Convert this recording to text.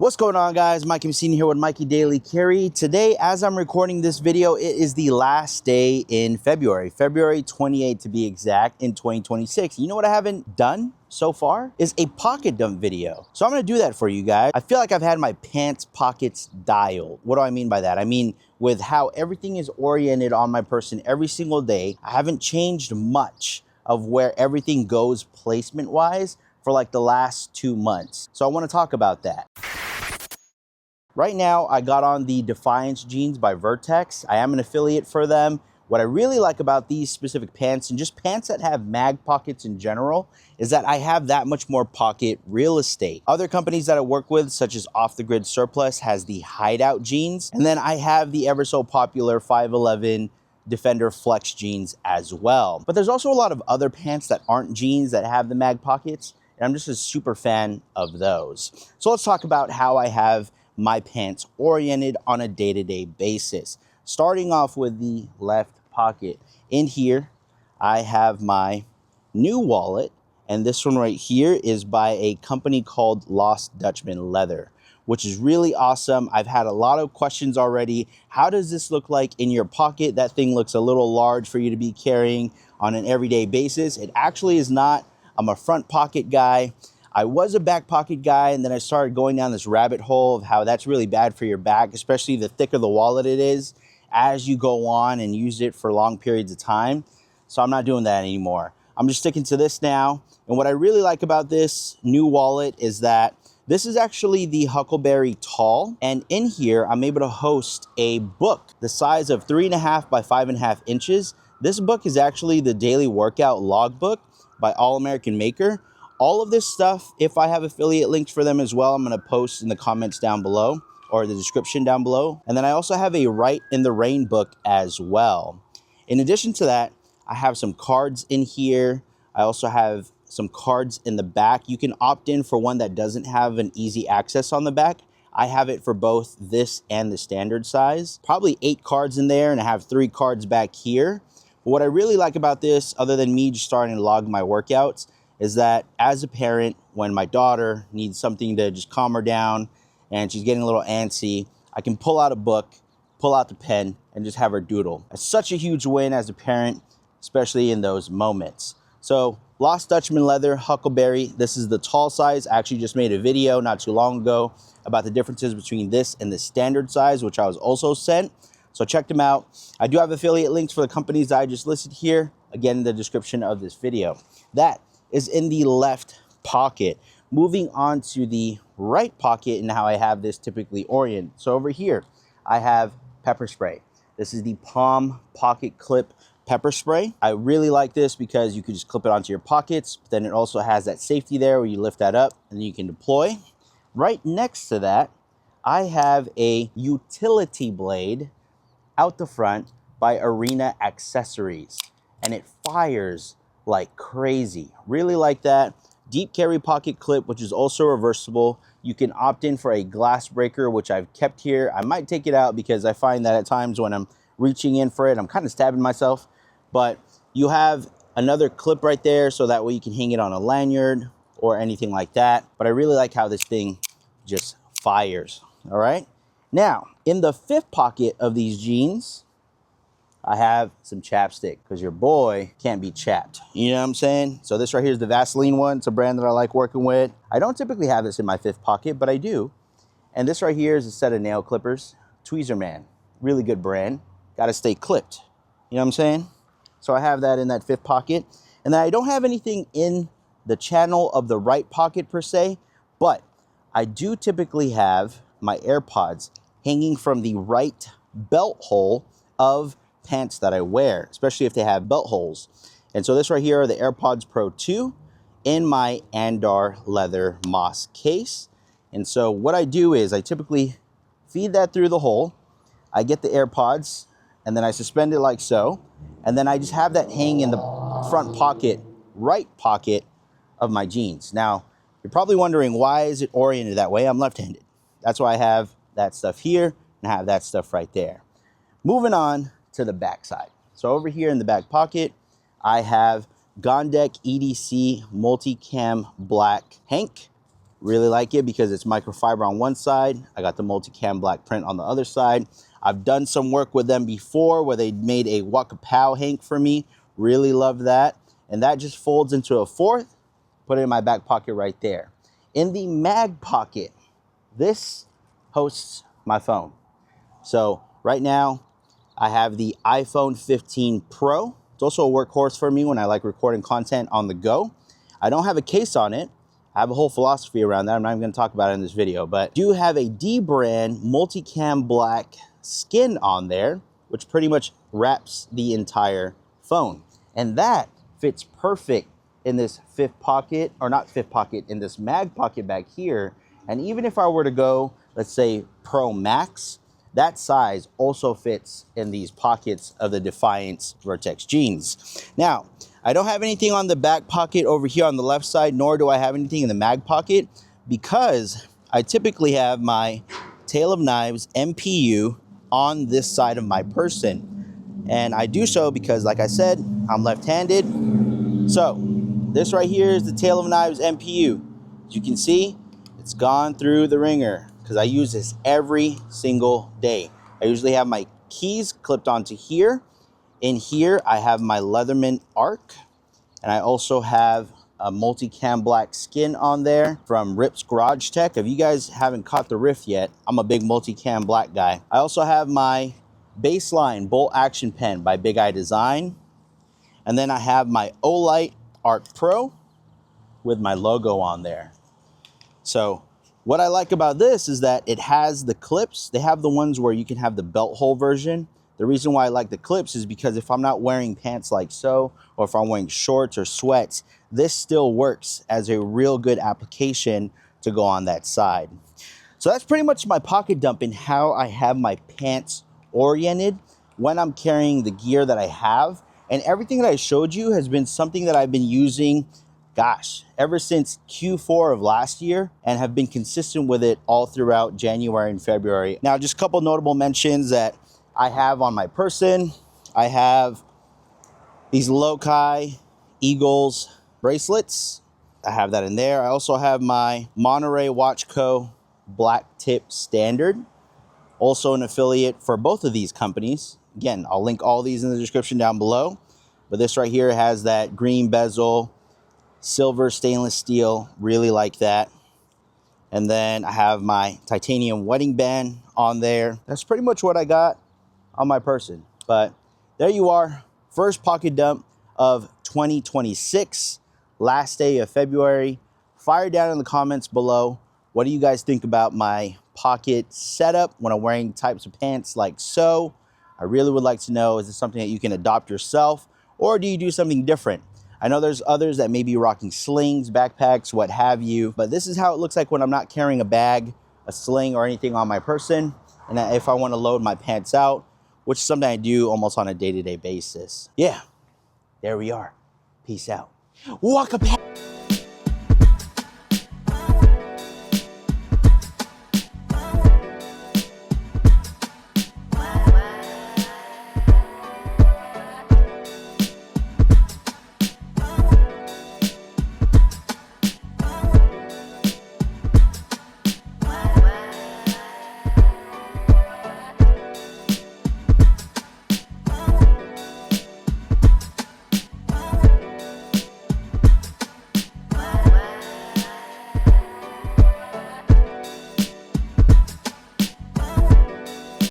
What's going on, guys? Mike MC here with Mikey Daily Carry. Today, as I'm recording this video, it is the last day in February 28th to be exact, in 2026. You know what I haven't done so far is a pocket dump video. So I'm gonna do that for you guys. I feel like I've had my pants pockets dialed. What do I mean by that? I mean, with how everything is oriented on my person every single day, I haven't changed much of where everything goes placement wise for like the last 2 months. So I wanna talk about that. Right now, I got on the Defiance Jeans by Vertx. I am an affiliate for them. What I really like about these specific pants, and just pants that have mag pockets in general, is that I have that much more pocket real estate. Other companies that I work with, such as Offthegridsurplus, has the Hideout jeans. And then I have the ever so popular 511 Defender Flex jeans as well. But there's also a lot of other pants that aren't jeans that have the mag pockets, and I'm just a super fan of those. So let's talk about how I have my pants oriented on a day-to-day basis. Starting off with the left pocket. In here, I have my new wallet, and this one right here is by a company called Dutchman leather, which is really awesome. I've had a lot of questions already. How does this look like in your pocket? That thing looks a little large for you to be carrying on an everyday basis. It actually is not. I'm a front pocket guy. I was a back pocket guy, and then I started going down this rabbit hole of how that's really bad for your back, especially the thicker the wallet it is as you go on and use it for long periods of time. So I'm not doing that anymore. I'm just sticking to this now. And what I really like about this new wallet is that this is actually the Huckleberry Tall. And in here, I'm able to host a book the size of 3.5 by 5.5 inches. This book is actually the daily workout logbook by All American Maker. All of this stuff, if I have affiliate links for them as well, I'm gonna post in the comments down below or the description down below. And then I also have a Rite in the Rain book as well. In addition to that, I have some cards in here. I also have some cards in the back. You can opt in for one that doesn't have an easy access on the back. I have it for both this and the standard size. Probably 8 cards in there, and I have 3 cards back here. But what I really like about this, other than me just starting to log my workouts, is that as a parent, when my daughter needs something to just calm her down and she's getting a little antsy, I can pull out a book, pull out the pen, and just have her doodle. It's such a huge win as a parent, especially in those moments. So Dutchman leather, Huckleberry, this is the tall size. I actually just made a video not too long ago about the differences between this and the standard size, which I was also sent. So check them out. I do have affiliate links for the companies that I just listed here, again in the description of this video. That is in the left pocket. Moving on to the right pocket and how I have this typically oriented. So over here, I have pepper spray. This is the Palm Pocket Clip pepper spray. I really like this because you can just clip it onto your pockets, but then it also has that safety there where you lift that up and you can deploy. Right next to that, I have a utility blade out the front by Arena Accessories, and it fires like crazy. Really like that. Deep carry pocket clip, which is also reversible. You can opt in for a glass breaker, which I've kept here. I might take it out because I find that at times when I'm reaching in for it, I'm kind of stabbing myself. But you have another clip right there, so that way you can hang it on a lanyard or anything like that. But I really like how this thing just fires, all right? Now, in the fifth pocket of these jeans, I have some chapstick, because your boy can't be chapped. You know what I'm saying? So this right here is the Vaseline one. It's a brand that I like working with. I don't typically have this in my fifth pocket, but I do. And this right here is a set of nail clippers. Tweezerman, really good brand. Gotta stay clipped. You know what I'm saying? So I have that in that fifth pocket. And then I don't have anything in the channel of the right pocket per se, but I do typically have my AirPods hanging from the right belt hole of pants that I wear, especially if they have belt holes. And so this right here are the AirPods Pro 2 in my Andar leather moss case. And so what I do is I typically feed that through the hole. I get the AirPods and then I suspend it like so. And then I just have that hang in the front pocket, right pocket of my jeans. Now, you're probably wondering, why is it oriented that way? I'm left-handed. That's why I have that stuff here and I have that stuff right there. Moving on to the back side. So over here in the back pocket, I have Gondek EDC Multicam Black Hank. Really like it because it's microfiber on one side. I got the multicam black print on the other side. I've done some work with them before where they made a Waka Pow hank for me. Really love that. And that just folds into a fourth. Put it in my back pocket right there. In the mag pocket, this hosts my phone. So right now I have the iPhone 15 Pro. It's also a workhorse for me when I like recording content on the go. I don't have a case on it. I have a whole philosophy around that. I'm not even going to talk about it in this video, but do have a D brand multicam black skin on there, which pretty much wraps the entire phone. And that fits perfect in this fifth pocket, or not fifth pocket, in this mag pocket back here. And even if I were to go, let's say Pro Max, that size also fits in these pockets of the Defiance Vertx jeans. Now, I don't have anything on the back pocket over here on the left side, nor do I have anything in the mag pocket, because I typically have my Tail of Knives MPU on this side of my person. And I do so because, like I said, I'm left-handed. So this right here is the Tail of Knives MPU. As you can see, it's gone through the ringer because I use this every single day. I usually have my keys clipped onto here. In here, I have my Leatherman Arc, and I also have a multicam black skin on there from Rip's Garage Tech. If you guys haven't caught the riff yet, I'm a big multicam black guy. I also have my Baseline Bolt Action Pen by Big Eye Design. And then I have my Olight Art Pro with my logo on there. So what I like about this is that it has the clips. They have the ones where you can have the belt hole version. The reason why I like the clips is because if I'm not wearing pants like so, or if I'm wearing shorts or sweats, this still works as a real good application to go on that side. So that's pretty much my pocket dump in how I have my pants oriented when I'm carrying the gear that I have. And everything that I showed you has been something that I've been using, gosh, ever since Q4 of last year, and have been consistent with it all throughout January and February. Now, just a couple notable mentions that I have on my person. I have these Lokai Eagles bracelets. I have that in there. I also have my Monterey Watch Co. Black Tip Standard, also an affiliate for both of these companies. Again, I'll link all these in the description down below. But this right here has that green bezel, silver stainless steel. Really like that. And then I have my titanium wedding band on there. That's pretty much what I got on my person. But there you are, first pocket dump of 2026, last day of February. Fire down in the comments below, what do you guys think about my pocket setup when I'm wearing types of pants like so? I really would like to know, is this something that you can adopt yourself, or do you do something different? I know there's others that may be rocking slings, backpacks, what have you, but this is how it looks like when I'm not carrying a bag, a sling, or anything on my person. And if I want to load my pants out, which is something I do almost on a day-to-day basis. Yeah, there we are. Peace out. Walk a